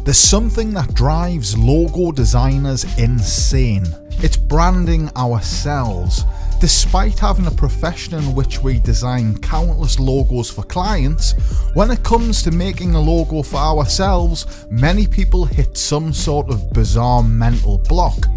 There's something that drives logo designers insane. It's branding ourselves. Despite having a profession in which we design countless logos for clients, when it comes to making a logo for ourselves, many people hit some sort of bizarre mental block.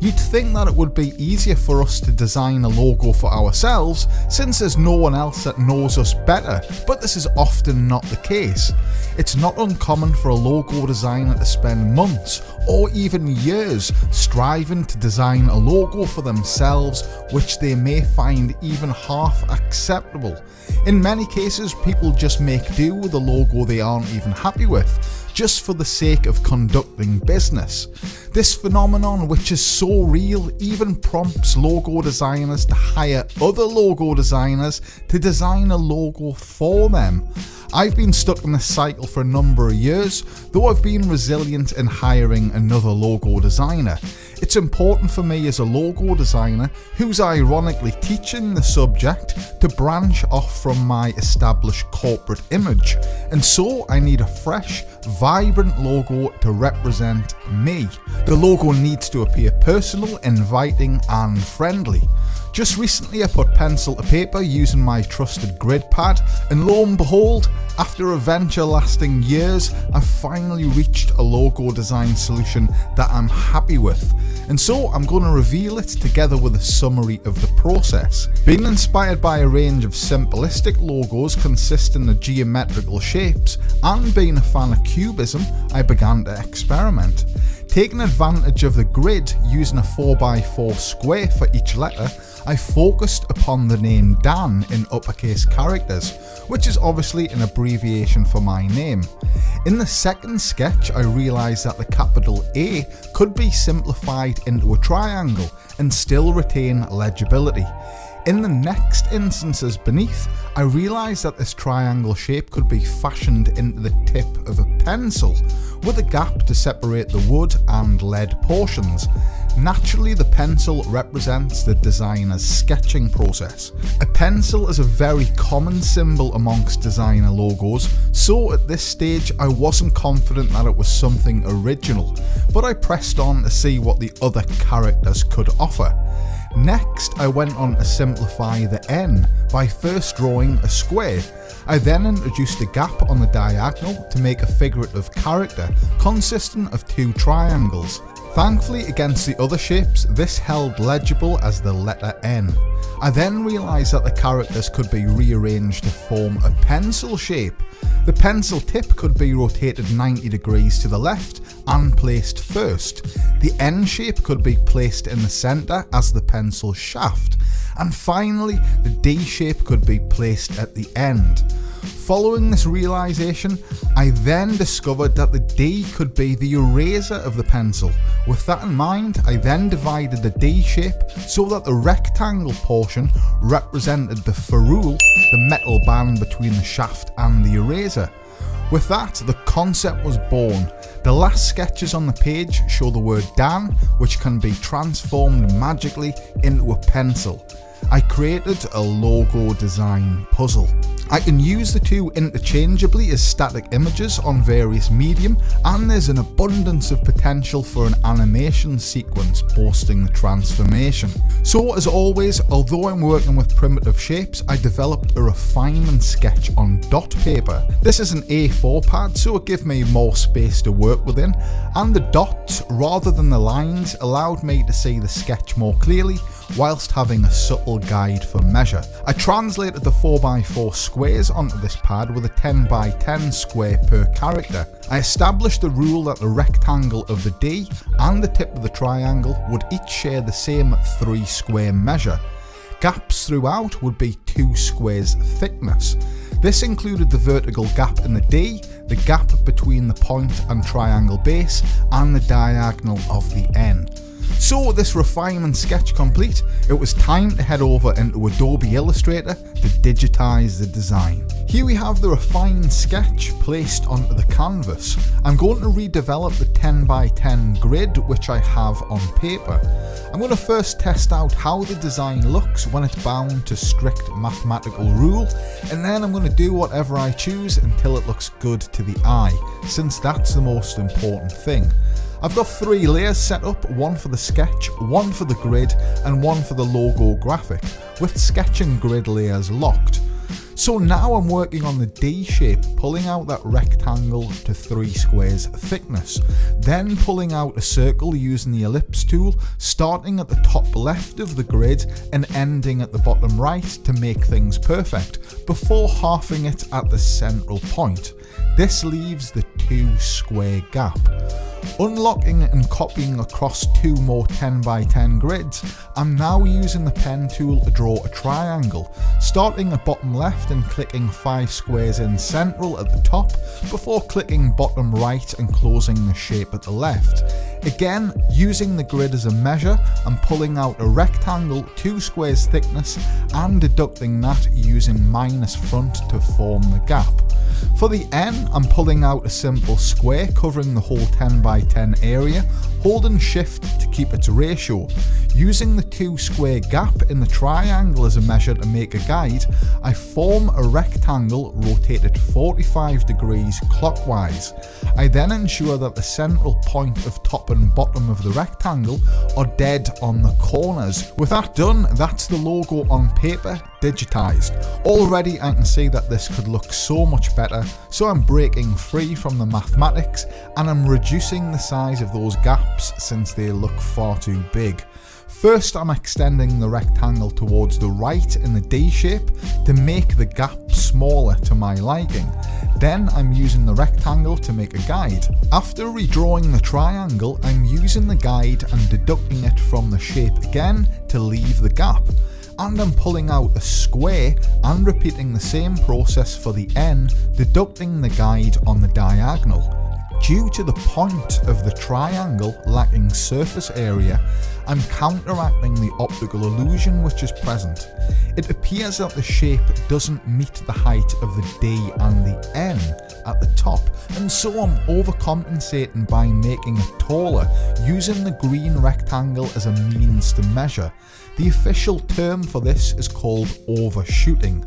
You'd think that it would be easier for us to design a logo for ourselves since there's no one else that knows us better, but this is often not the case. It's not uncommon for a logo designer to spend months or even years striving to design a logo for themselves which they may find even half acceptable. In many cases, people just make do with a logo they aren't even happy with, just for the sake of conducting business. This phenomenon, which is so real, even prompts logo designers to hire other logo designers to design a logo for them. I've been stuck in this cycle for a number of years, though I've been resilient in hiring another logo designer. It's important for me as a logo designer, who's ironically teaching the subject, to branch off from my established corporate image, and so I need a fresh, vibrant logo to represent me. The logo needs to appear personal, inviting and friendly. Just recently I put pencil to paper using my trusted grid pad, and lo and behold, after a venture lasting years, I've finally reached a logo design solution that I'm happy with. And so I'm going to reveal it together with a summary of the process. Being inspired by a range of simplistic logos consisting of geometrical shapes, and being a fan of cubism, I began to experiment. Taking advantage of the grid using a 4x4 square for each letter, I focused upon the name Dan in uppercase characters, which is obviously an abbreviation for my name. In the second sketch, I realised that the capital A could be simplified into a triangle and still retain legibility. In the next instances beneath, I realised that this triangle shape could be fashioned into the tip of a pencil, with a gap to separate the wood and lead portions. Naturally, the pencil represents the designer's sketching process. A pencil is a very common symbol amongst designer logos, so at this stage I wasn't confident that it was something original, but I pressed on to see what the other characters could offer. Next, I went on to simplify the N by first drawing a square. I then introduced a gap on the diagonal to make a figurative character consisting of two triangles. Thankfully, against the other shapes, this held legible as the letter N. I then realised that the characters could be rearranged to form a pencil shape. The pencil tip could be rotated 90 degrees to the left and placed first. The N shape could be placed in the centre as the pencil shaft. And finally, the D shape could be placed at the end. Following this realisation, I then discovered that the D could be the eraser of the pencil. With that in mind, I then divided the D shape so that the rectangle portion represented the ferrule, the metal band between the shaft and the eraser. With that, the concept was born. The last sketches on the page show the word Dan, which can be transformed magically into a pencil. I created a logo design puzzle. I can use the two interchangeably as static images on various medium, and there's an abundance of potential for an animation sequence boosting the transformation. So as always, although I'm working with primitive shapes, I developed a refinement sketch on dot paper. This is an A4 pad, so it gave me more space to work within, and the dots rather than the lines allowed me to see the sketch more clearly whilst having a subtle guide for measure. I translated the 4x4 squares onto this pad with a 10x10 square per character. I established the rule that the rectangle of the D and the tip of the triangle would each share the same 3 square measure. Gaps throughout would be 2 squares thickness. This included the vertical gap in the D, the gap between the point and triangle base, and the diagonal of the N. So with this refinement sketch complete, it was time to head over into Adobe Illustrator to digitize the design. Here we have the refined sketch placed onto the canvas. I'm going to redevelop the 10x10 grid which I have on paper. I'm going to first test out how the design looks when it's bound to strict mathematical rule, and then I'm going to do whatever I choose until it looks good to the eye, since that's the most important thing. I've got 3 layers set up, one for the sketch, one for the grid, and one for the logo graphic, with sketch and grid layers locked. So now I'm working on the D shape, pulling out that rectangle to 3 squares thickness, then pulling out a circle using the ellipse tool, starting at the top left of the grid and ending at the bottom right to make things perfect, before halving it at the central point. This leaves the 2 square gap. Unlocking and copying across 2 more 10x10 grids, I'm now using the pen tool to draw a triangle, starting at bottom left and clicking 5 squares in central at the top, before clicking bottom right and closing the shape at the left. Again, using the grid as a measure, I'm pulling out a rectangle 2 squares thickness and deducting that using minus front to form the gap. For the N, I'm pulling out a simple square covering the whole 10x10 area, holding shift to keep its ratio. Using the 2 square gap in the triangle as a measure to make a guide, I form a rectangle rotated 45 degrees clockwise. I then ensure that the central point of top and bottom of the rectangle are dead on the corners. With that done, that's the logo on paper, digitized. Already I can see that this could look so much better, so I'm breaking free from the mathematics and I'm reducing the size of those gaps since they look far too big. First, I'm extending the rectangle towards the right in the D shape to make the gap smaller to my liking. Then I'm using the rectangle to make a guide. After redrawing the triangle, I'm using the guide and deducting it from the shape again to leave the gap. And I'm pulling out a square and repeating the same process for the N, deducting the guide on the diagonal. Due to the point of the triangle lacking surface area, I'm counteracting the optical illusion which is present. It appears that the shape doesn't meet the height of the D and the N at the top, and so I'm overcompensating by making it taller, using the green rectangle as a means to measure. The official term for this is called overshooting.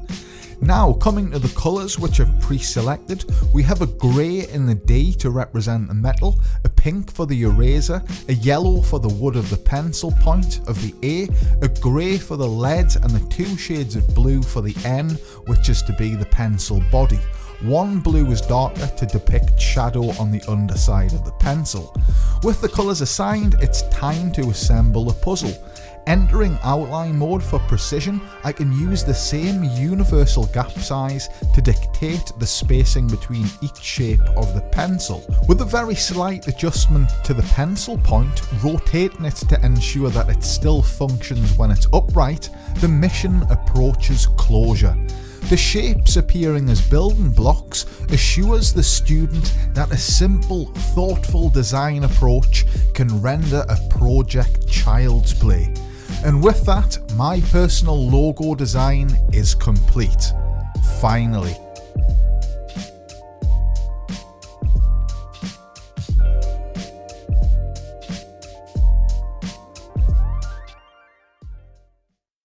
Now, coming to the colours which I've pre-selected, we have a grey in the D to represent the metal, a pink for the eraser, a yellow for the wood of the pencil point of the A grey for the lead, and the 2 shades of blue for the N, which is to be the pencil body. One blue is darker to depict shadow on the underside of the pencil. With the colours assigned, it's time to assemble a puzzle. Entering outline mode for precision, I can use the same universal gap size to dictate the spacing between each shape of the pencil. With a very slight adjustment to the pencil point, rotating it to ensure that it still functions when it's upright, the mission approaches closure. The shapes appearing as building blocks assures the student that a simple, thoughtful design approach can render a project child's play. And with that, my personal logo design is complete. Finally.